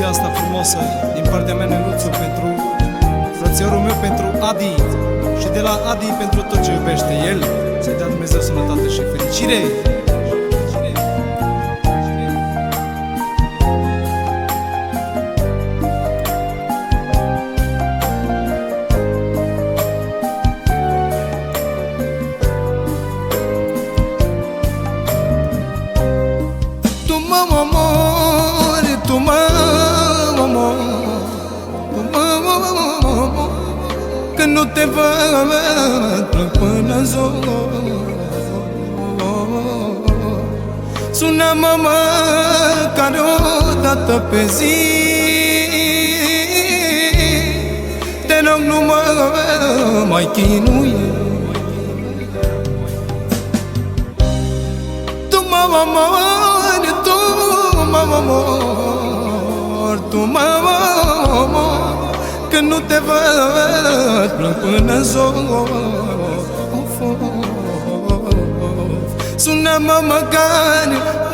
melodie asta frumoasă din partea mea, Neluțu, pentru frățiorul meu, pentru Adi. Și de la Adi pentru tot ce iubește el. Să-i dea Dumnezeu sănătate și fericire. Când nu te văd, plâng până zor. Sună-mă măcar o dată pe zi. Te rog, nu mă mai chinui. Tu mă omori, tu mă omori, tu mă omori. Când nu te văd, plâng până zor. Sună-mă măcar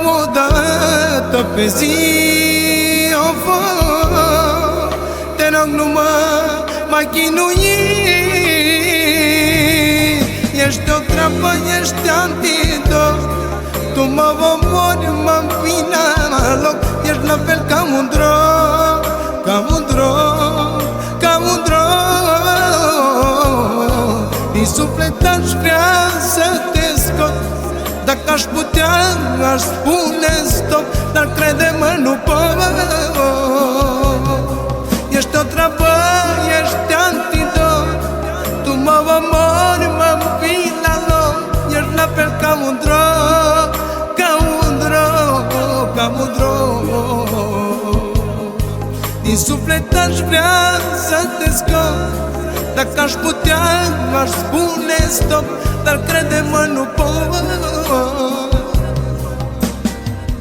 o dată pe zi. Te rog, nu mă mai chinui. Ești o treabă, ești antidot. Tu mă omori, mă-mi la loc. Ești la fel ca un drog, ca un drog, ca un drog. Din suflet aș vrea să te scot. Dacă aș putea, aș spune stop. Dar crede-mă, nu pot. Ești o treabă, ești antidot. Tu mă omori, mă-mi la loc. Ești la fel ca un drog, ca un drog, ca un drog. Din suflet aș vrea să te scot. Dacă aș putea, aș spune stop. Dar crede-mă, nu pot.